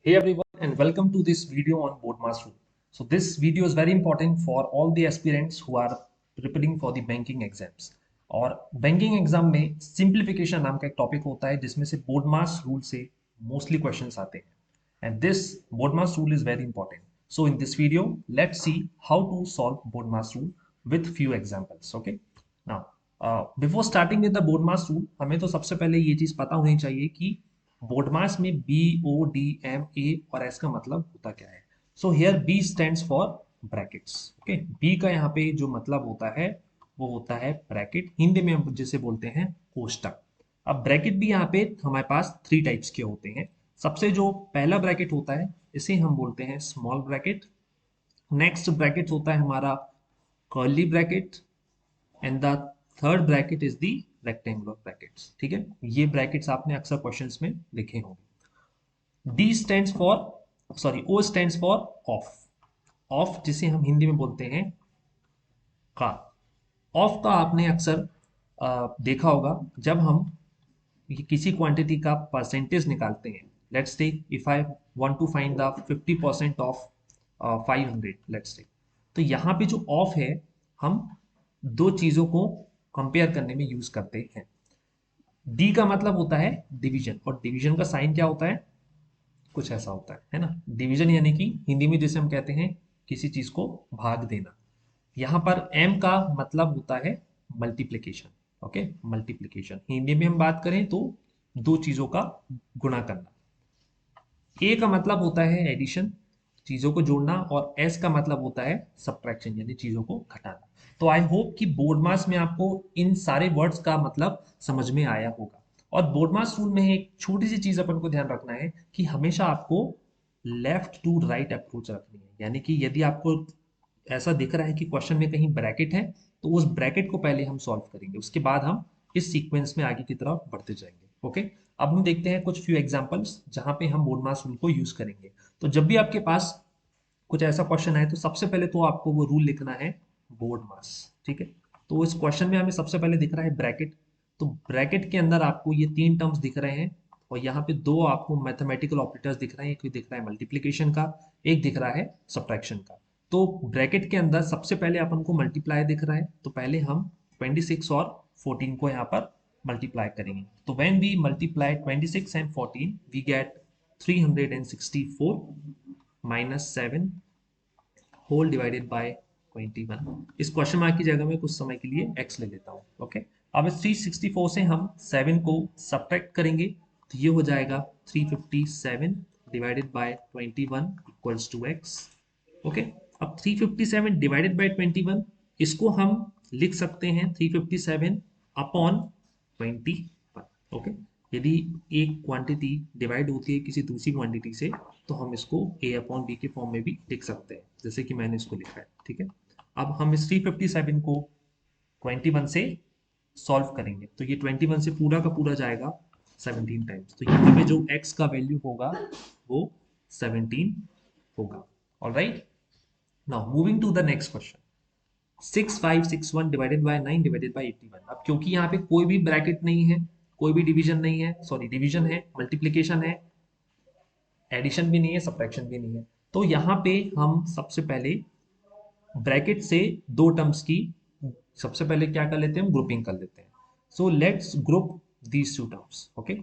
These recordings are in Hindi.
Hey everyone and welcome to this video on BoardMaster rule. So this video is very important for all the aspirants who are preparing for the banking exams. और बैंकिंग एग्जाम में सिंप्लीफिकेशन नाम का एक टॉपिक होता है जिसमें से बोर्डमास रूल से मोस्टली क्वेश्चंस आते हैं and this BODMAS rule is very important. So in this video let's see how to solve BODMAS rule with few examples. Okay, now before starting with the BODMAS rule हमें तो सबसे पहले ये चीज पता होनी चाहिए कि बोर्डमास में B O D M A और एस का मतलब होता क्या है. So here B stands for brackets. Okay, B का यहाँ पे जो मतलब होता है वो होता है ब्रैकेट, हिंदी में हम जिसे बोलते हैं कोष्टक. अब ब्रैकेट भी यहाँ पे हमारे पास थ्री टाइप्स के होते हैं. सबसे जो पहला ब्रैकेट होता है इसे हम बोलते हैं स्मॉल ब्रैकेट. नेक्स्ट ब्रैकेट होता है हमारा curly bracket and the third bracket is the rectangular brackets. ठीक है, ये ब्रैकेट्स आपने अक्सर क्वेश्चंस में लिखे होंगे. D stands for O stands for of. Of जिसे हम हिंदी में बोलते हैं का. ऑफ का आपने अक्सर देखा होगा जब हम किसी क्वांटिटी का परसेंटेज निकालते हैं. Let's take if I want to find the 50% of 500. Let's take, तो यहाँ पे जो ऑफ है हम दो चीजों को कंपेयर करने में यूज करते हैं. डी का मतलब होता है डिवीजन, और डिवीजन का साइन क्या होता है, कुछ ऐसा होता है ना. डिवीजन यानी कि हिंदी में जैसे हम कहते हैं किसी चीज को भाग देना. यहाँ पर एम का मतलब होता है मल्टीप्लिकेशन. ओके, मल्टीप्लिकेशन हिंदी में हम बात करें तो दो चीजों का गुणा करना. ए का मतलब होता है एडिशन, चीजों को जोड़ना, और एस का मतलब होता है सब्ट्रैक्शन यानी चीजों को घटाना. तो आई होप कि बोर्ड मास में आपको इन सारे वर्ड्स का मतलब समझ में आया होगा. और बोर्ड मास रूल में एक छोटी सी चीज अपन को ध्यान रखना है कि हमेशा आपको लेफ्ट टू राइट अप्रोच रखनी है. यानी कि यदि आपको ऐसा दिख रहा है कि क्वेश्चन में कहीं ब्रैकेट है तो उस ब्रैकेट को पहले हम सॉल्व करेंगे, उसके बाद हम इस सीक्वेंस में आगे की तरफ बढ़ते जाएंगे. ओके, अब हम देखते हैं कुछ फ्यू एग्जांपल्स जहां पे हम बोर्ड मास रूल को यूज करेंगे. तो जब भी आपके पास कुछ ऐसा क्वेश्चन आए तो सबसे पहले तो आपको वो रूल लिखना है बोर्ड मास. ठीक है, तो इस क्वेश्चन में हमें सबसे पहले दिख रहा है ब्रैकेट. तो ब्रैकेट के अंदर आपको ये तीन टर्म्स दिख रहे हैं और यहाँ पे दो आपको मैथमेटिकल ऑपरेटर्स दिख रहे हैं. एक दिख रहा है मल्टीप्लीकेशन का, एक दिख रहा है सब्ट्रैक्शन का. तो ब्रैकेट के अंदर सबसे पहले अपन को मल्टीप्लाई दिख रहा है, तो पहले हम 26 और 14 को यहाँ पर मल्टीप्लाई करेंगे. तो when we multiply 26 and 14 we get 364 minus 7 whole divided by 21. इस क्वेश्चन मार्क की जगह में कुछ समय के लिए x ले लेता हूँ. ओके, अब इस 364 से हम 7 को सब्ट्रैक्ट करेंगे तो ये हो जाएगा 357 divided by 21 equals to x. Okay, अब 357 डिवाइडेड बाय 21 इसको हम लिख सकते हैं 357 अपॉन 21. ओके, यदि एक क्वांटिटी डिवाइड होती है किसी दूसरी क्वांटिटी से तो हम इसको a अपॉन बी के फॉर्म में भी लिख सकते हैं जैसे कि मैंने इसको लिखा है. ठीक है, अब हम इस 357 को 21 से सॉल्व करेंगे तो ये 21 से पूरा का पूरा जाएगा 17 टाइम्स. तो यहाँ पे जो x का वैल्यू होगा वो 17 होगा. Alright, now moving to the next question. 6561 divided by 9 divided by 81. अब क्योंकि यहाँ पे कोई भी ब्रैकेट नहीं है, कोई भी डिवीजन नहीं है, सॉरी डिवीजन है, मल्टीप्लिकेशन है, एडिशन भी नहीं है, सब्ट्रैक्शन भी नहीं है, तो यहाँ पे हम सबसे पहले ब्रैकेट से दो टर्म्स की सबसे पहले क्या कर लेते हैं, ग्रुपिंग कर लेते हैं. So let's group these two terms. Okay,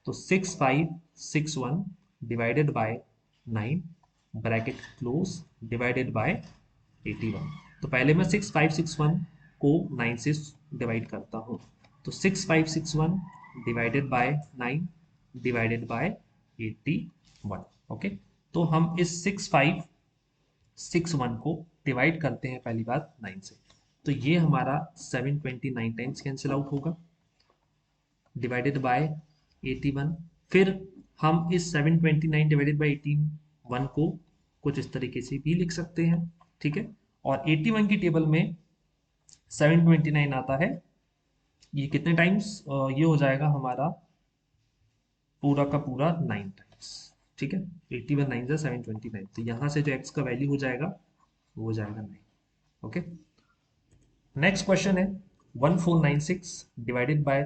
तो 6561 divided by 9 bracket close divided by 81. तो पहले मैं 6561 को 9 से डिवाइड करता हूँ. तो 6561 divided by 9 divided by 81. Okay, तो हम इस 6561 को डिवाइड करते हैं पहली बात 9 से, तो ये हमारा 729 टाइम्स कैंसिल आउट होगा डिवाइडेड बाय 81. फिर हम इस 729 डिवाइडेड बाय 81 को कुछ इस तरीके से भी लिख सकते हैं. ठीक है, और 81 की टेबल में 729 आता है, ये कितने टाइम्स, ये हो जाएगा हमारा पूरा का पूरा 9 टाइम्स. ठीक है, 81 9 729, तो यहाँ से जो x का वैल्यू हो जाएगा वो हो जाएगा 9. ओके, नेक्स्ट क्वेश्चन है 1496 divided by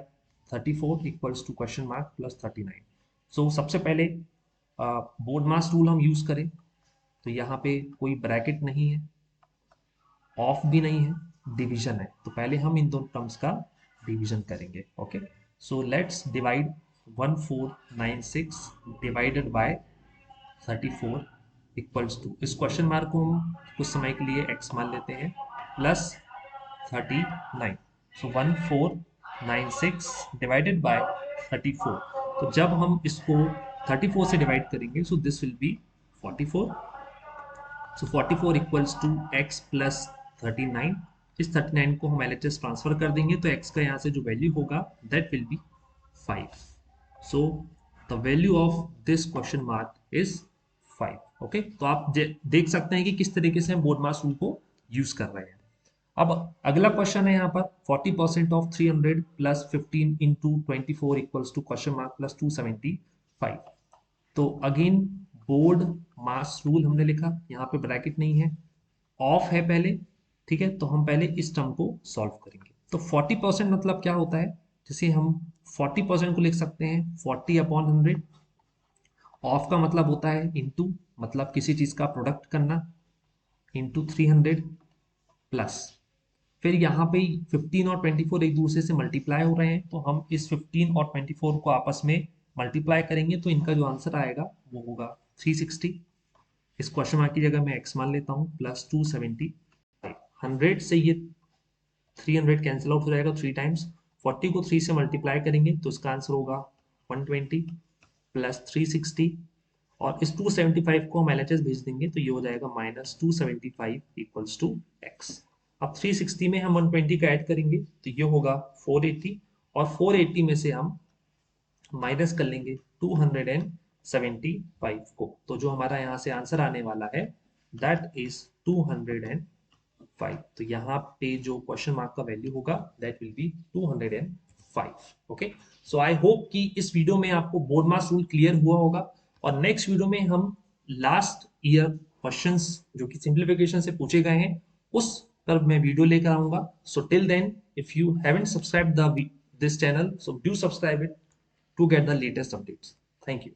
34 equals to question mark plus 39. So सबसे पहले बोर्ड मास रूल हम यूज करें तो यहाँ पे कोई ब्रैकेट नहीं है, ऑफ भी नहीं है, डिवीजन है, तो पहले हम इन दोनों टर्म्स का डिवीजन करेंगे। Okay, so let's divide 1496 divided by 34 equals to, इस क्वेश्चन मार्क को हम कुछ समय के लिए एक्स मान लेते हैं, प्लस 39। सो 1496 डिवाइडेड बाय 34, तो जब हम इसको 34 से डिवाइड करेंगे so this will be 44। So 44 equals to x plus 39। इस 39 को हम LHS ट्रांसफर कर देंगे तो x का यहाँ से जो वैल्यू होगा that will be 5। So the value of this question mark is 5। Okay, तो आप देख सकते हैं कि किस तरीके से हम बोर्ड मास रूल को यूज कर रहे हैं। अब अगला क्वेश्चन है यहाँ पर 40% of 300 plus 15 into 24 equals to question mark plus 275। तो अगेन बोर्ड मास रूल हमने लिखा, यहाँ पे ब्रैकेट नहीं है, ऑफ है पहले, ठीक है, तो हम पहले इस टर्म को सॉल्व करेंगे। तो 40% मतलब क्या होता है, जैसे हम 40% को लिख सकते हैं 40/100। ऑफ का मतलब होता है इनटू, मतलब किसी चीज का प्रोडक्ट करना, इंटू 300 प्लस, फिर यहाँ पे 15 और 24 एक दूसरे से मल्टीप्लाई हो रहे हैं तो हम इस 15 और 24 को आपस में मल्टीप्लाई करेंगे तो इनका जो आंसर आएगा वो होगा 360। इस क्वेश्चन मार्क की जगह मैं x मान लेता हूँ, प्लस 275। 100 से ये 300 कैंसिल आउट हो जाएगा 3 टाइम्स, 40 को 3 से मल्टीप्लाई करेंगे तो इसका आंसर होगा 120 प्लस 360, और इस 275 को हम LHS भेज देंगे तो ये हो जाएगा माइनस 275 इक्वल्स टू x। अब 360 में हम 120 का ऐड करेंगे तो ये होगा 480, और 480 में से हम माइनस कर लेंगे 275 को, तो जो हमारा यहाँ से आंसर आने वाला है दैट इज 205। तो यहाँ पे जो क्वेश्चन मार्क का वैल्यू होगा that will be 205। Okay, so I hope कि इस वीडियो में आपको बोर्ड मास रूल क्लियर हुआ होगा, और नेक्स्ट वीडियो में हम लास्ट ईयर क्वेश्चंस जो कि सिंप्लीफिकेशन से पूछे गए हैं उस पर मैं वीडियो लेकर आऊंगा। So till then if you haven't subscribed the this channel, so do subscribe it to get the latest updates. Thank you.